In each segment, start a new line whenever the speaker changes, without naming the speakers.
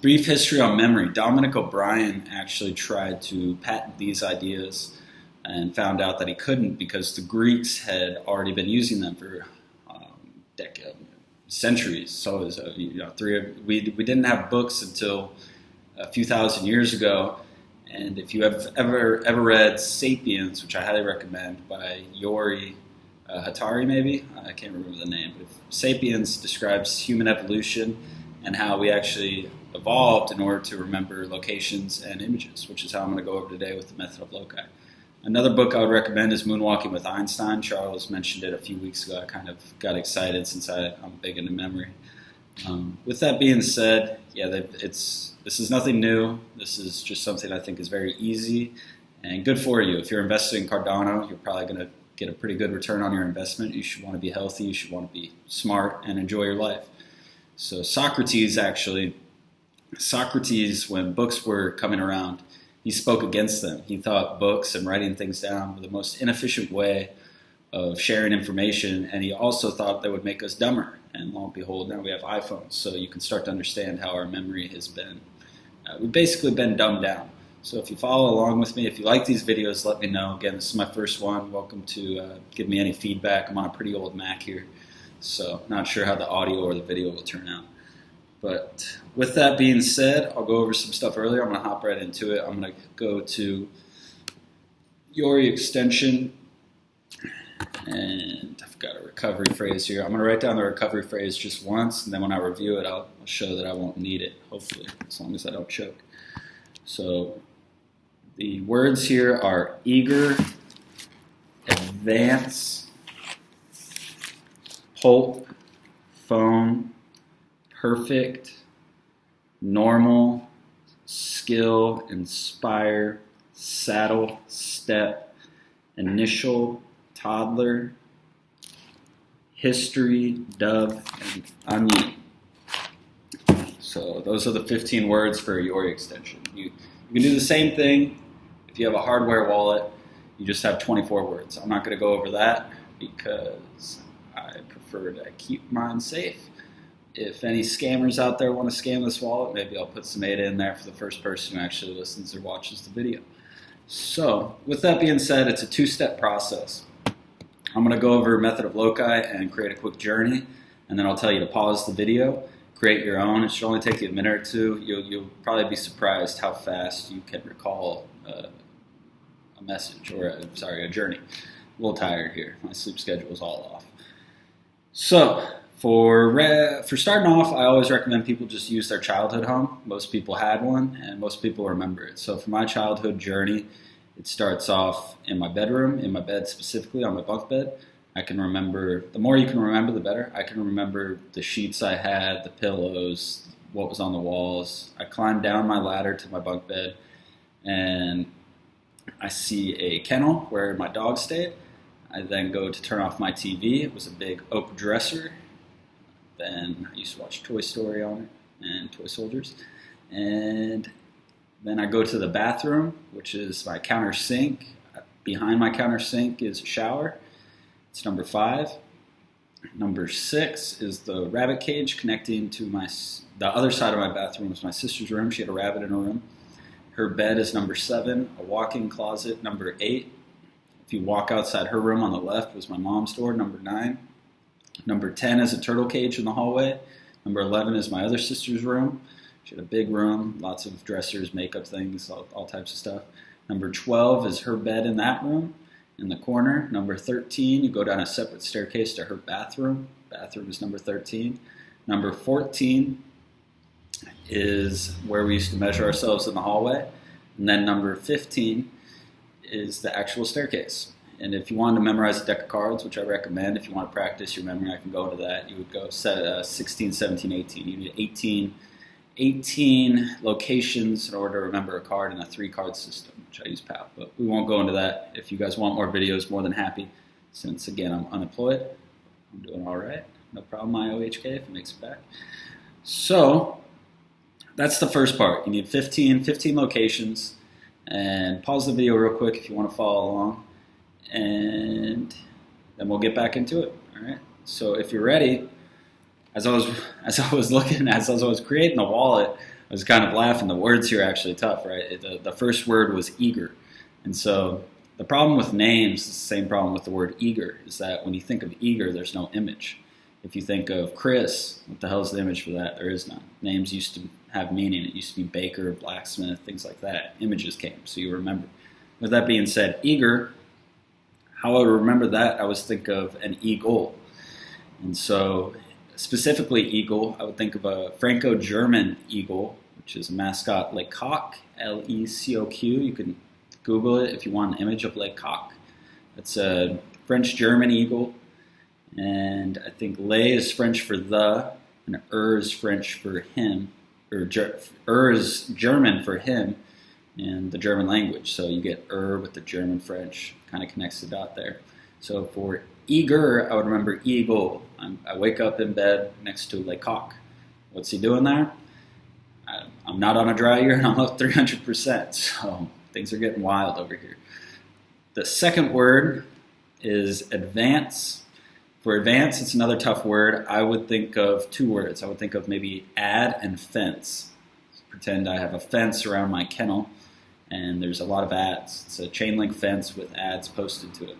Brief history on memory. Dominic O'Brien actually tried to patent these ideas and found out that he couldn't because the Greeks had already been using them for centuries. So it was, we didn't have books until a few thousand years ago. And if you have ever read *Sapiens*, which I highly recommend, by Yori Hatari, maybe I can't remember the name, but *Sapiens* describes human evolution and how we actually evolved in order to remember locations and images, which is how I'm going to go over today with the method of loci. Another book I would recommend is *Moonwalking with Einstein*. Charles mentioned it a few weeks ago. I kind of got excited since I'm big into memory. With that being said, this is nothing new. This is just something I think is very easy and good for you. If you're investing in Cardano, you're probably going to get a pretty good return on your investment. You should want to be healthy. You should want to be smart and enjoy your life. So Socrates, when books were coming around, he spoke against them. He thought books and writing things down were the most inefficient way of sharing information, and he also thought they would make us dumber. And lo and behold, now we have iPhones, so you can start to understand how our memory has been. We've basically been dumbed down. So if you follow along with me, if you like these videos, let me know. Again, this is my first one. Welcome to give me any feedback. I'm on a pretty old Mac here, so not sure how the audio or the video will turn out. But with that being said, I'll go over some stuff earlier. I'm going to hop right into it. I'm going to go to Yori extension, and I've got a recovery phrase here. I'm going to write down the recovery phrase just once, and then when I review it, I'll show that I won't need it, hopefully, as long as I don't choke. So the words here are eager, advance, pulp, phone, perfect, normal, skill, inspire, saddle, step, initial, toddler, history, dove, and onion. So those are the 15 words for a Yori extension. You can do the same thing if you have a hardware wallet. You just have 24 words. I'm not going to go over that because I prefer to keep mine safe. If any scammers out there want to scam this wallet, maybe I'll put some ADA in there for the first person who actually listens or watches the video. So with that being said, it's a two-step process. I'm going to go over a method of loci and create a quick journey, and then I'll tell you to pause the video, create your own. It should only take you a minute or two. You'll probably be surprised how fast you can recall a message, or a journey. A little tired here. My sleep schedule is all off. So for starting off, I always recommend people just use their childhood home. Most people had one, and most people remember it. So for my childhood journey, it starts off in my bedroom, in my bed specifically, on my bunk bed. I can remember, the more you can remember, the better. I can remember the sheets I had, the pillows, what was on the walls. I climbed down my ladder to my bunk bed, and I see a kennel where my dog stayed. I then go to turn off my TV. It was a big oak dresser. Then I used to watch Toy Story on it and Toy Soldiers. And then I go to the bathroom, which is my counter sink. Behind my counter sink is a shower. It's number 5. Number 6 is the rabbit cage connecting to the other side of my bathroom was my sister's room. She had a rabbit in her room. Her bed is number 7. A walk-in closet, number 8. If you walk outside her room on the left was my mom's door, number 9. Number 10 is a turtle cage in the hallway. Number 11 is my other sister's room. She had a big room, lots of dressers, makeup things, all types of stuff. Number 12 is her bed in that room in the corner. Number 13, you go down a separate staircase to her bathroom. Bathroom is number 13. Number 14 is where we used to measure ourselves in the hallway. And then number 15 is the actual staircase. And if you wanted to memorize a deck of cards, which I recommend, if you want to practice your memory, I can go into that. You would go 16, 17, 18. You need 18 locations in order to remember a card in a 3-card system, which I use PAL. But we won't go into that. If you guys want more videos, more than happy. Since, again, I'm unemployed. I'm doing all right. No problem, my OHK, if it makes it back. So that's the first part. You need 15 locations. And pause the video real quick if you want to follow along. And then we'll get back into it. All right. So if you're ready, as I was creating the wallet, was kind of laughing. The words here are actually tough, right? The first word was eager. And so the problem with names is the same problem with the word eager, is that when you think of eager, there's no image. If you think of Chris, what the hell is the image for that? There is none. Names used to have meaning. It used to be baker, blacksmith, things like that. Images came, so you remember. With that being said, eager, how I would remember that, I would think of an eagle. And so specifically eagle, I would think of a Franco-German eagle, which is a mascot, Lecoq, Lecoq. You can Google it if you want an image of Lecoq. It's a French-German eagle. And I think "le" is French for the, and is French for him, or is German for him in the German language. So you get with the German French, kind of connects the dot there. So for eager, I would remember eagle. I wake up in bed next to Lecoq. What's he doing there? I'm not on a dry year and I'm up 300%. So things are getting wild over here. The second word is advance. For advance, it's another tough word. I would think of two words. I would think of maybe ad and fence. Pretend I have a fence around my kennel, and there's a lot of ads. It's a chain link fence with ads posted to it.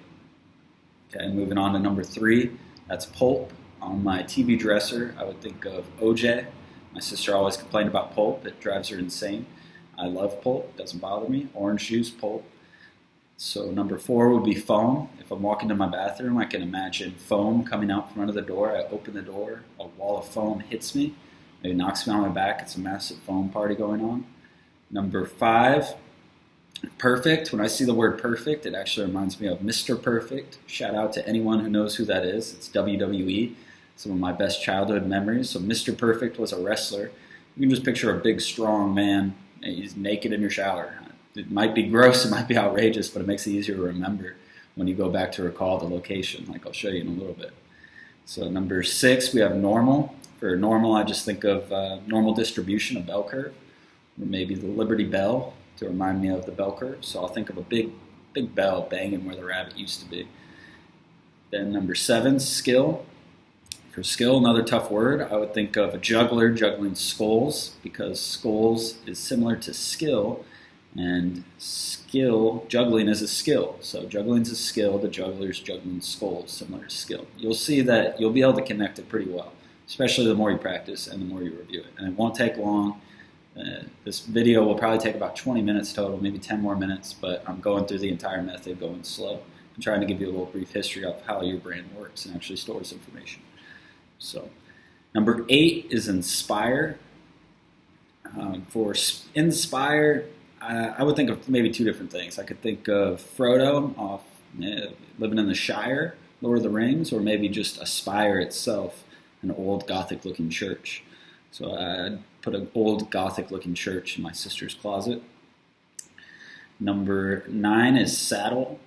Okay, moving on to number 3. That's pulp. On my TV dresser, I would think of OJ. My sister always complained about pulp. It drives her insane. I love pulp. It doesn't bother me. Orange juice, pulp. So number 4 would be foam. If I'm walking to my bathroom, I can imagine foam coming out from under the door. I open the door, a wall of foam hits me, maybe knocks me on my back. It's a massive foam party going on. Number 5, perfect. When I see the word perfect, it actually reminds me of Mr. Perfect. Shout out to anyone who knows who that is. It's WWE, some of my best childhood memories. So Mr. Perfect was a wrestler. You can just picture a big, strong man. He's naked in your shower. It might be gross, it might be outrageous, but it makes it easier to remember when you go back to recall the location, like I'll show you in a little bit. So number 6, we have normal. For normal, I just think of normal distribution, a bell curve, or maybe the Liberty Bell to remind me of the bell curve. So I'll think of a big bell banging where the rabbit used to be. Then number 7, skill. For skill, another tough word, I would think of a juggler juggling skulls, because skulls is similar to skill. And skill, juggling is a skill. So juggling is a skill, the juggler's juggling skulls, similar to skill. You'll see that you'll be able to connect it pretty well, especially the more you practice and the more you review it. And it won't take long. This video will probably take about 20 minutes total, maybe 10 more minutes, but I'm going through the entire method, going slow. I'm trying to give you a little brief history of how your brain works and actually stores information. So number 8 is inspire. For inspire, I would think of maybe 2 different things. I could think of Frodo off living in the Shire, Lord of the Rings, or maybe just Aspire itself, an old Gothic-looking church. So I'd put an old Gothic-looking church in my sister's closet. Number 9 is saddle.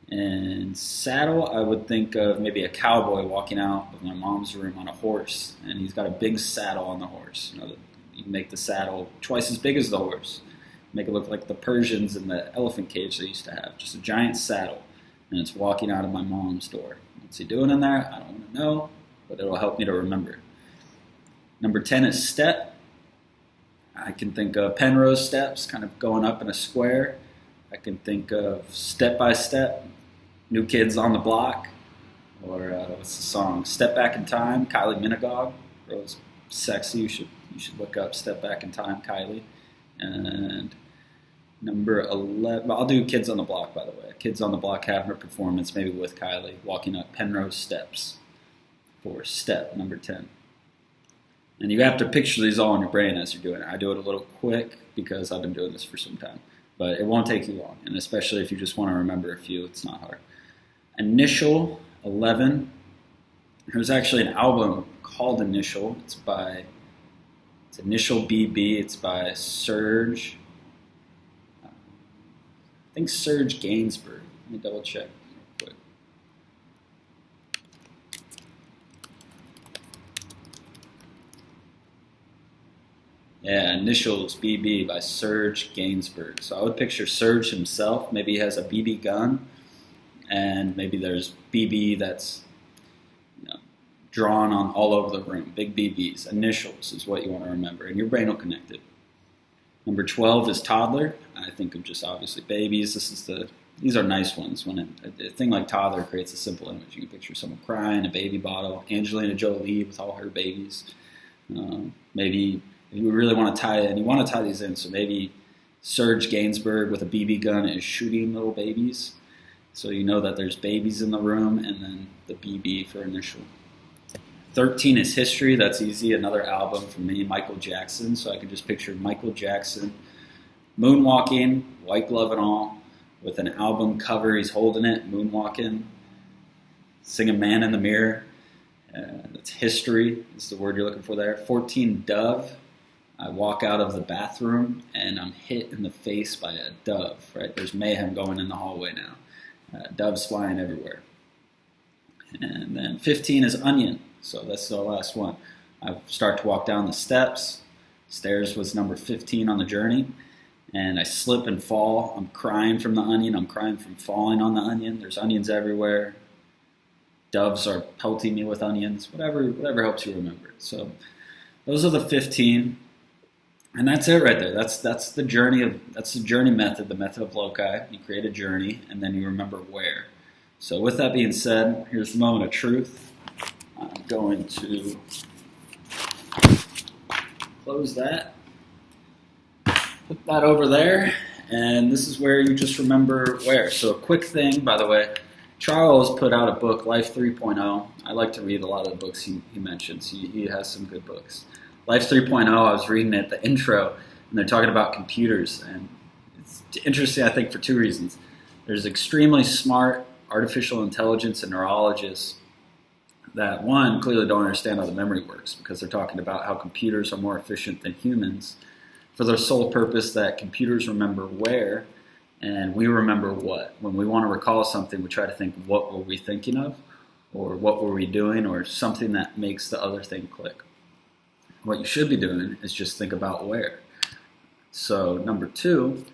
And saddle, I would think of maybe a cowboy walking out of my mom's room on a horse, and he's got a big saddle on the horse. You can make the saddle twice as big as the horse. Make it look like the Persians in the elephant cage they used to have. Just a giant saddle, and it's walking out of my mom's door. What's he doing in there? I don't want to know, but it'll help me to remember. Number 10 is step. I can think of Penrose steps, kind of going up in a square. I can think of Step by Step, New Kids on the Block, or what's the song? Step Back in Time, Kylie Minogue. Girl's sexy. You should look up Step Back in Time, Kylie. And number 11, I'll do Kids on the Block, by the way. Kids on the Block having a performance, maybe with Kylie, walking up Penrose steps for step number 10. And you have to picture these all in your brain as you're doing it. I do it a little quick because I've been doing this for some time. But it won't take you long, and especially if you just want to remember a few, it's not hard. Initial, 11. There's actually an album called Initial. It's Initial BB. It's by Serge. I think Serge Gainsbourg. Let me double check real quick. Yeah, Initials BB by Serge Gainsbourg. So I would picture Serge himself. Maybe he has a BB gun, and maybe there's BB that's drawn on all over the room. Big BBs. Initials is what you want to remember, and your brain will connect it. Number 12 is toddler. I think of just obviously babies. These are nice ones. When a thing like toddler creates a simple image. You can picture someone crying, a baby bottle, Angelina Jolie with all her babies. Maybe if you really want to tie it, and you want to tie these in, so maybe Serge Gainsbourg with a BB gun is shooting little babies. So you know that there's babies in the room, and then the BB for initial. 13 is history. That's easy. Another album from me, Michael Jackson. So I can just picture Michael Jackson moonwalking, white glove and all, with an album cover. He's holding it, moonwalking, singing Man in the Mirror. That's history is the word you're looking for there. 14, dove. I walk out of the bathroom and I'm hit in the face by a dove, right? There's mayhem going in the hallway now. Doves flying everywhere. And then 15 is onion. So that's the last one. I start to walk down the steps. Stairs was number 15 on the journey. And I slip and fall. I'm crying from the onion. I'm crying from falling on the onion. There's onions everywhere. Doves are pelting me with onions. Whatever helps you remember it. So those are the 15. And that's it right there. That's the journey method, the method of loci. You create a journey and then you remember where. So with that being said, here's the moment of truth. I'm going to close that, put that over there, and this is where you just remember where. So a quick thing, by the way, Charles put out a book, Life 3.0. I like to read a lot of the books he mentions. He has some good books. Life 3.0, I was reading it, the intro, and they're talking about computers, and it's interesting, I think, for two reasons. There's extremely smart artificial intelligence and neurologists that, one, clearly don't understand how the memory works because they're talking about how computers are more efficient than humans for the sole purpose that computers remember where and we remember what. When we want to recall something, we try to think, what were we thinking of, or what were we doing, or something that makes the other thing click. What you should be doing is just think about where. So number 2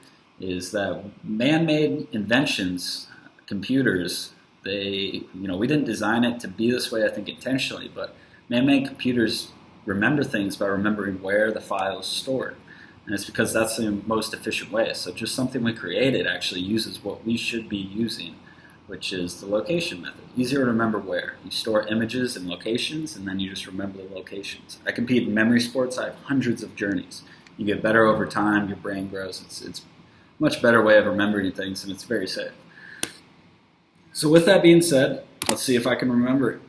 is that man-made inventions, computers, we didn't design it to be this way, I think, intentionally, but man-made computers remember things by remembering where the file is stored. And it's because that's the most efficient way. So just something we created actually uses what we should be using, which is the location method. Easier to remember where. You store images and locations, and then you just remember the locations. I compete in memory sports. I have hundreds of journeys. You get better over time. Your brain grows. It's a much better way of remembering things, and it's very safe. So with that being said, let's see if I can remember it.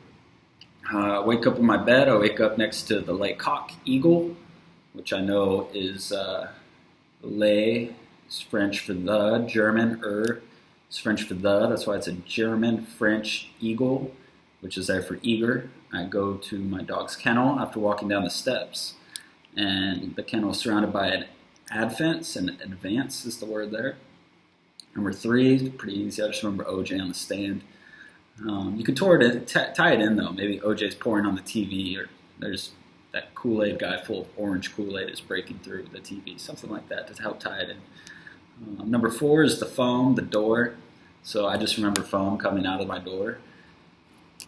Wake up in my bed. I wake up next to the Laycock eagle, which I know is lay is French for the, German is French for the. That's why it's a German-French eagle, which is there for eager. I go to my dog's kennel after walking down the steps, and the kennel is surrounded by an advance, and advance is the word there. Number 3, pretty easy. I just remember OJ on the stand. You could tie it in, though. Maybe OJ's pouring on the TV, or there's that Kool-Aid guy full of orange Kool-Aid is breaking through the TV, something like that to help tie it in. Number 4 is the foam, the door. So I just remember foam coming out of my door.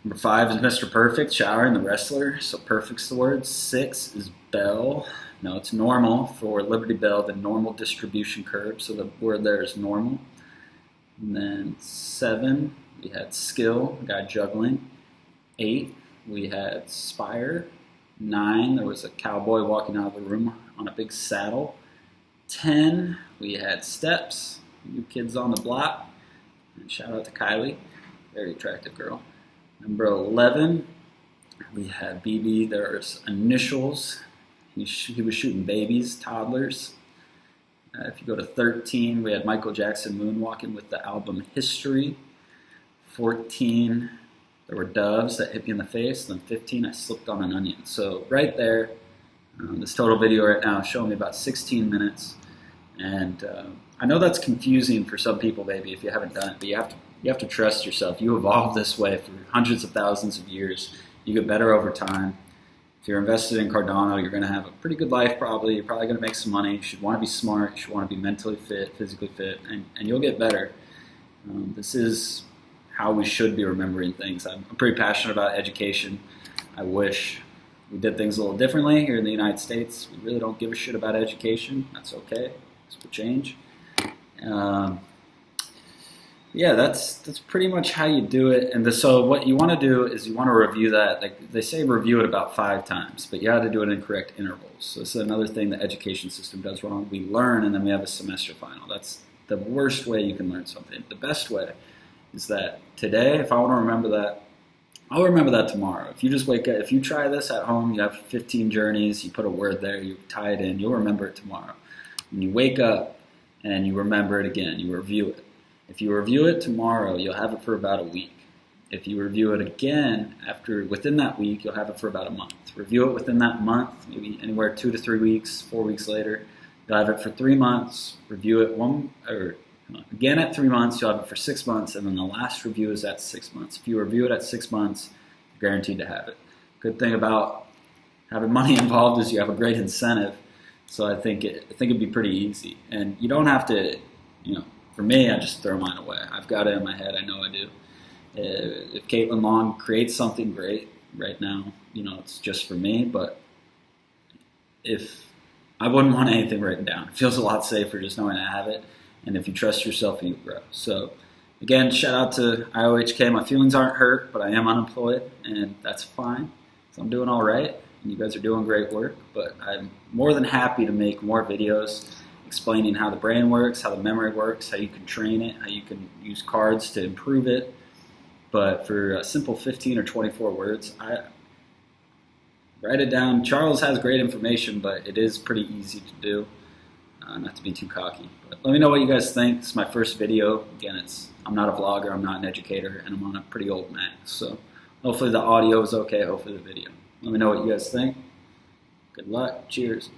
Number 5 is Mr. Perfect, showering, the wrestler. So perfect's the word. 6 is bell. No, it's normal for Liberty Bell, the normal distribution curve. So the word there is normal. And then 7, we had skill, the guy juggling. 8, we had spire. 9, there was a cowboy walking out of the room on a big saddle. 10, we had steps, new kids on the block. And shout out to Kylie, very attractive girl. Number 11, we had BB, there's initials. He was shooting babies, toddlers. If you go to 13, we had Michael Jackson moonwalking with the album History. 14, there were doves that hit me in the face. And then 15, I slipped on an onion. So right there, this total video right now is showing me about 16 minutes. And I know that's confusing for some people, maybe, if you haven't done it. But you have to trust yourself. You evolved this way for hundreds of thousands of years. You get better over time. If you're invested in Cardano, you're going to have a pretty good life probably. You're probably going to make some money. You should want to be smart. You should want to be mentally fit, physically fit, and you'll get better. This is how we should be remembering things. I'm pretty passionate about education. I wish we did things a little differently here in the United States. We really don't give a shit about education. That's okay. This will change. Yeah, that's pretty much how you do it. And so what you want to do is you want to review that. Like they say, review it about 5 times, but you have to do it in correct intervals. So this is another thing the education system does wrong. We learn and then we have a semester final. That's the worst way you can learn something. The best way is that today, if I want to remember that, I'll remember that tomorrow. If you just wake up, if you try this at home, you have 15 journeys, you put a word there, you tie it in, you'll remember it tomorrow. When you wake up and you remember it again, you review it. If you review it tomorrow, you'll have it for about a week. If you review it again within that week, you'll have it for about a month. Review it within that month, maybe anywhere 2 to 3 weeks, 4 weeks later. You'll have it for 3 months. Review it again at 3 months. You'll have it for 6 months, and then the last review is at 6 months. If you review it at 6 months, you're guaranteed to have it. Good thing about having money involved is you have a great incentive. So I think it'd be pretty easy, and you don't have to, For me, I just throw mine away. I've got it in my head. I know I do. If Caitlin Long creates something great right now, it's just for me. But if I wouldn't want anything written down, it feels a lot safer just knowing I have it. And if you trust yourself, you grow. So again, shout out to IOHK. My feelings aren't hurt, but I am unemployed, and that's fine. So I'm doing all right, and you guys are doing great work. But I'm more than happy to make more videos explaining how the brain works, how the memory works, how you can train it, how you can use cards to improve it. But for a simple 15 or 24 words, I write it down. Charles has great information, but it is pretty easy to do. Not to be too cocky. But let me know what you guys think. It's my first video. Again, I'm not a vlogger, I'm not an educator, and I'm on a pretty old Mac. So hopefully the audio is okay, hopefully the video. Let me know what you guys think. Good luck. Cheers.